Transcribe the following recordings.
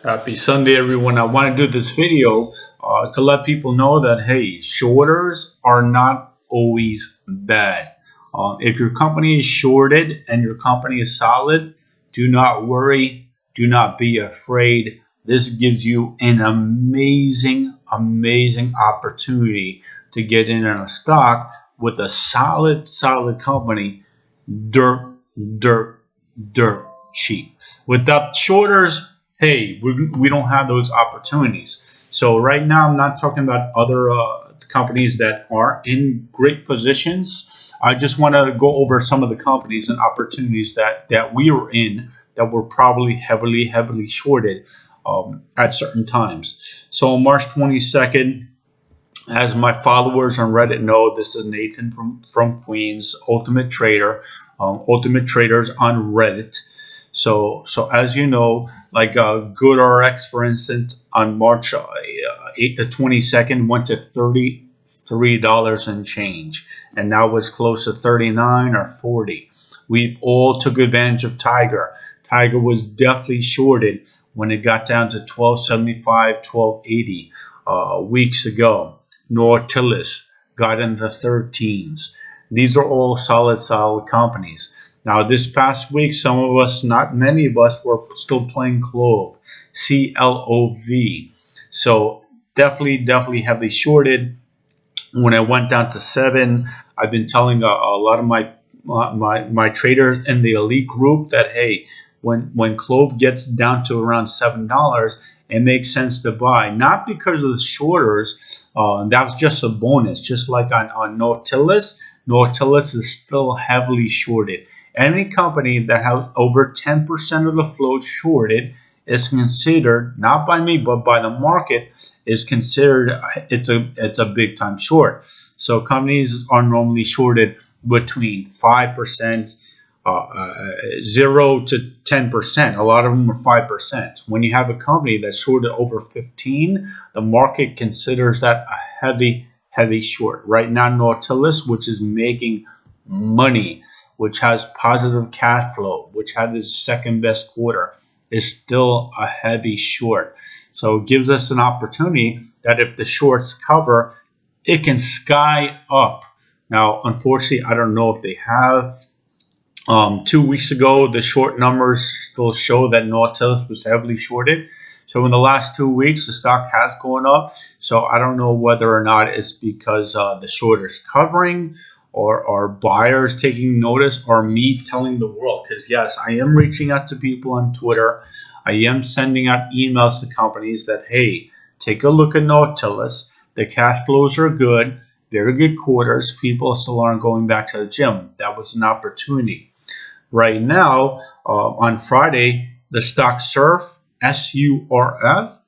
Happy Sunday, everyone. I want to do this video to let people know that, hey, shorters are not always bad. If your company is shorted and your company is solid, do not worry. Do not be afraid. This gives you an amazing opportunity to get in on a stock with a solid company, dirt, dirt cheap. Without shorters, hey, we don't have those opportunities. So right now, I'm not talking about other companies that are in great positions. I just want to go over some of the companies and opportunities that we were in that were probably heavily shorted at certain times. So on March 22nd, as my followers on Reddit know, this is Nathan from Queens, Ultimate Trader, Ultimate Traders on Reddit. So as you know, like GoodRx, for instance, on March 22nd went to $33 and change, and now it's close to 39 or 40. We all took advantage of TIGR. TIGR was definitely shorted when it got down to 1275, 1280 weeks ago. Nautilus got in the 13s. These are all solid companies. Now, this past week, some of us, not many of us, were still playing Clove, CLOV. So definitely heavily shorted. When I went down to 7, I've been telling a lot of my traders in the elite group that, hey, when Clove gets down to around $7, it makes sense to buy. Not because of the shorters. That was just a bonus. Just like on Nautilus, Nautilus is still heavily shorted. Any company that has over 10% of the float shorted is considered, not by me, but by the market, is considered it's a big time short. So companies are normally shorted between 5%, 0 to 10%. A lot of them are 5%. When you have a company that's shorted over 15, the market considers that a heavy short. Right now, Nautilus, which is making money, which has positive cash flow, which had its second best quarter, is still a heavy short. So it gives us an opportunity that if the shorts cover, it can sky up. Now, unfortunately, I don't know if they have. 2 weeks ago, the short numbers still show that Nautilus was heavily shorted. So in the last 2 weeks, the stock has gone up. So I don't know whether or not it's because the short is covering, or buyers taking notice, or me telling the world. Because yes, I am reaching out to people on Twitter. I am sending out emails to companies that, hey, take a look at Nautilus. The cash flows are good. Very good quarters. People still aren't going back to the gym. That was an opportunity. Right now, on Friday, the stock SURF, SURF,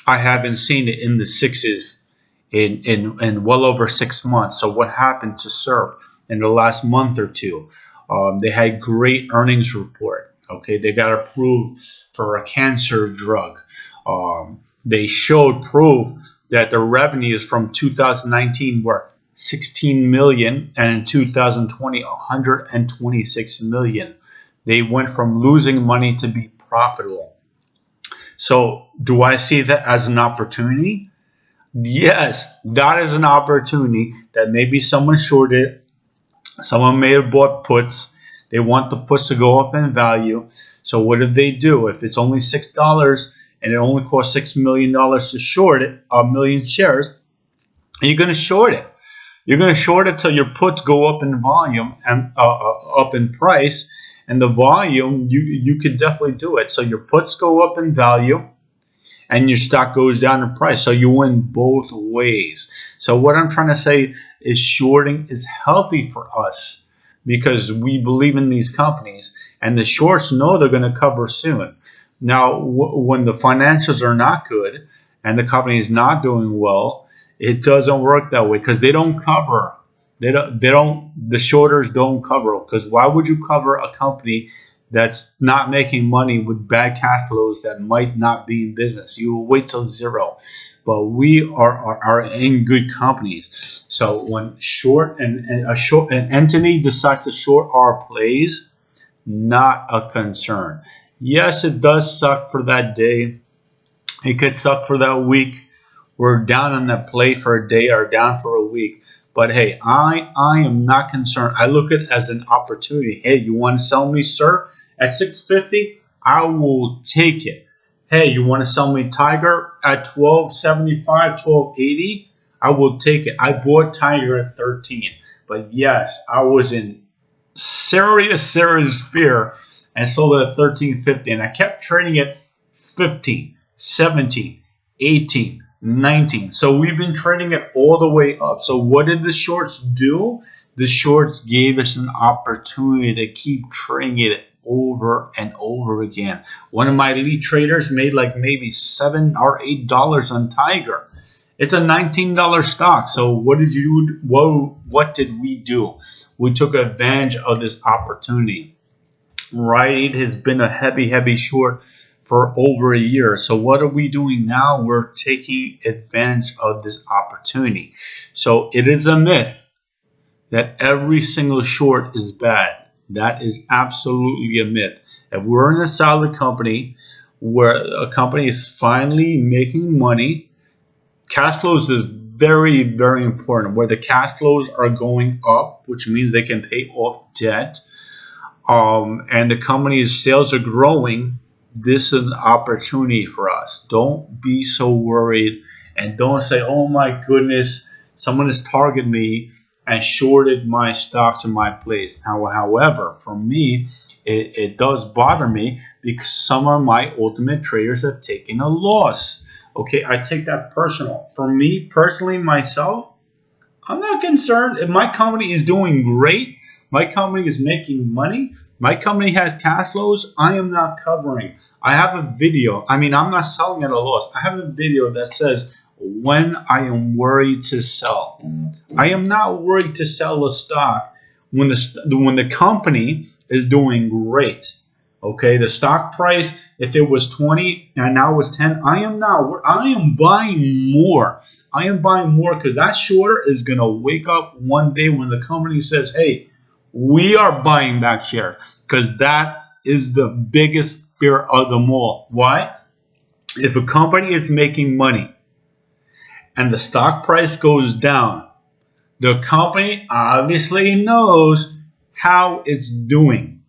I haven't seen it in the sixes in well over 6 months. So what happened to SURF in the last month or two? They had great earnings report. Okay, they got approved for a cancer drug. They showed proof that the revenues from 2019 were 16 million, and in 2020 126 million. They went from losing money to be profitable. So do I see that as an opportunity? Yes, that is an opportunity that maybe someone shorted. Someone may have bought puts. They want the puts to go up in value. So what did they do? If it's only $6 and it only costs $6 million to short it, a million shares, you're going to short it. You're going to short it till your puts go up in volume and up in price. And the volume, you could definitely do it. So your puts go up in value, and your stock goes down in price. So you win both ways. So what I'm trying to say is shorting is healthy for us because we believe in these companies, and the shorts know they're going to cover soon. Now, when the financials are not good and the company is not doing well, it doesn't work that way because they don't cover. The shorters don't cover. Because why would you cover a company that's not making money with bad cash flows that might not be in business? You will wait till zero. But we are in good companies. So when an entity decides to short our plays, not a concern. Yes, it does suck for that day. It could suck for that week. We're down on that play for a day or down for a week. But hey, I am not concerned. I look at it as an opportunity. Hey, you want to sell me, sir, at 650? I will take it. Hey, you want to sell me Tiger at 1275, 1280? I will take it. I bought Tiger at 13. But yes, I was in serious fear and sold it at 1350. And I kept trading it 15, 17, 18, 19. So we've been trading it all the way up. So what did the shorts do? The shorts gave us an opportunity to keep trading it over and over again. One of my lead traders made like maybe $7 or $8 on Tiger. It's a $19 stock. So what did you do? What did we do? We took advantage of this opportunity. Right, it has been a heavy short for over a year. So what are we doing now? We're taking advantage of this opportunity. So it is a myth that every single short is bad. That is absolutely a myth. If we're in a solid company where a company is finally making money, cash flows is very important. Where the cash flows are going up, which means they can pay off debt, and the company's sales are growing, this is an opportunity for us. Don't be so worried and don't say, oh my goodness, someone has targeted me and shorted my stocks in my place. However, for me, it does bother me because some of my ultimate traders have taken a loss. Okay, I take that personal. For me personally, myself, I'm not concerned. If my company is doing great, my company is making money, my company has cash flows, I am not covering. I have a video. I mean, I'm not selling at a loss. I have a video that says when I am worried to sell. I am not worried to sell a stock when the company is doing great. Okay, the stock price, if it was 20 and now it's 10, I am buying more. I am buying more because that shorter is going to wake up one day when the company says, hey, we are buying back shares, because that is the biggest fear of them all. Why? If a company is making money and the stock price goes down, the company obviously knows how it's doing.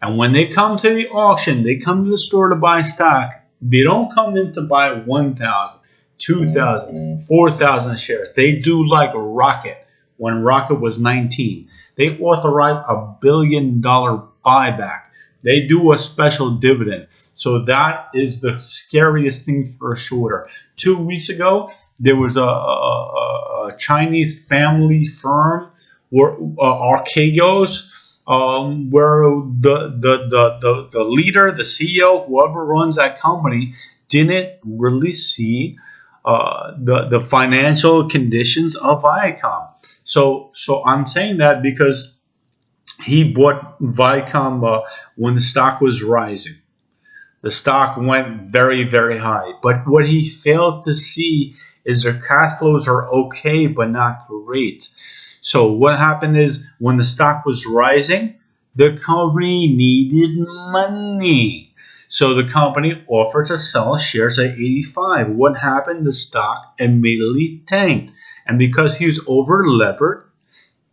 And when they come to the auction, they come to the store to buy stock. They don't come in to buy 1,000, 2,000, 4,000 shares. They do like Rocket when Rocket was 19. They authorize $1 billion buyback. They do a special dividend. So that is the scariest thing for a shorter. 2 weeks ago, there was a Chinese family firm where Archegos, where the leader, the CEO, whoever runs that company, didn't really see the financial conditions of Viacom. So I'm saying that because he bought Viacom when the stock was rising. The stock went very high. But what he failed to see is their cash flows are okay, but not great. So what happened is when the stock was rising, the company needed money. So the company offered to sell shares at 85. What happened? The stock immediately tanked. And because he was over levered,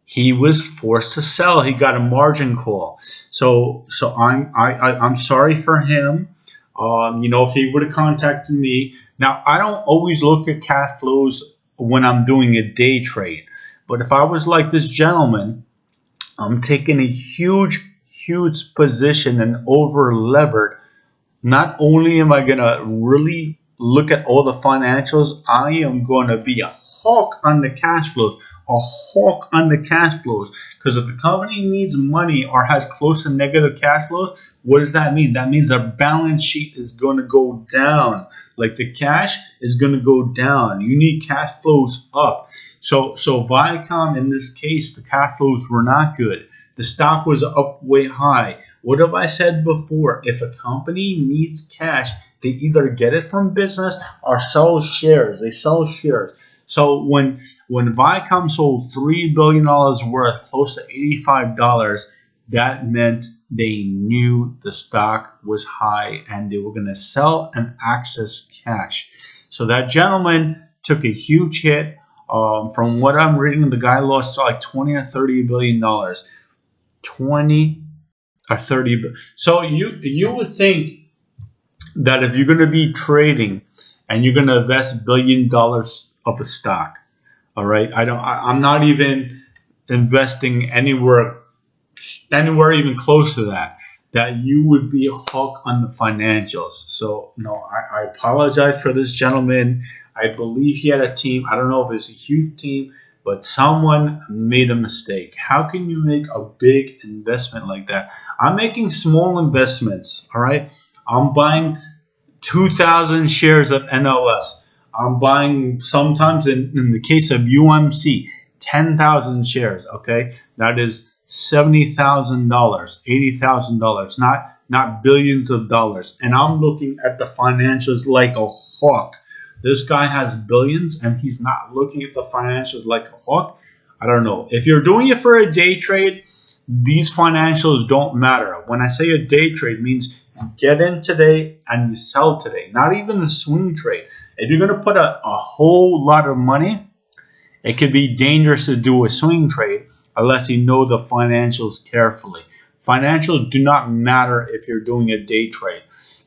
he was forced to sell. He got a margin call. So I'm sorry for him. If he would have contacted me. Now, I don't always look at cash flows when I'm doing a day trade. But if I was like this gentleman, I'm taking a huge position and over levered. Not only am I going to really look at all the financials, I am going to be a hawk on the cash flows. A hawk on the cash flows. Because if the company needs money or has close to negative cash flows, what does that mean? That means our balance sheet is going to go down. Like the cash is going to go down. You need cash flows up. So Viacom, in this case, the cash flows were not good. The stock was up way high. What have I said before? If a company needs cash, they either get it from business or sell shares. They sell shares. So when Viacom sold $3 billion worth, close to $85, that meant they knew the stock was high and they were going to sell and access cash. So that gentleman took a huge hit. From what I'm reading, the guy lost like 20 or 30 billion dollars. 20 or 30. So you would think that if you're going to be trading and you're going to invest $1 billion of a stock, all right, I'm not even investing anywhere even close to that, that you would be a hawk on the financials. So no, I apologize for this gentleman. I believe he had a team. I don't know if it's a huge team, but someone made a mistake. How can you make a big investment like that? I'm making small investments, all right? I'm buying 2,000 shares of NLS. I'm buying, sometimes in the case of UMC, 10,000 shares. Okay, that is $70,000, $80,000, not billions of dollars. And I'm looking at the financials like a hawk. This guy has billions and he's not looking at the financials like a hawk. I don't know. If you're doing it for a day trade, these financials don't matter. When I say a day trade, means you get in today and you sell today, not even a swing trade. If you're going to put a whole lot of money, it could be dangerous to do a swing trade unless you know the financials carefully. Financials do not matter if you're doing a day trade,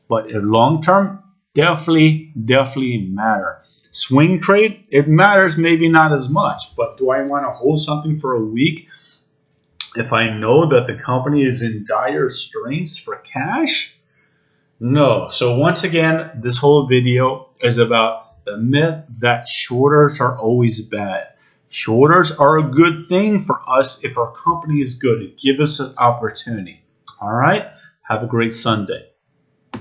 but in long term, definitely matter. Swing trade, it matters, maybe not as much, but do I want to hold something for a week if I know that the company is in dire straits for cash? No. So once again, this whole video is about the myth that shorters are always bad. Shorters are a good thing for us if our company is good. Give us an opportunity. All right. Have a great Sunday.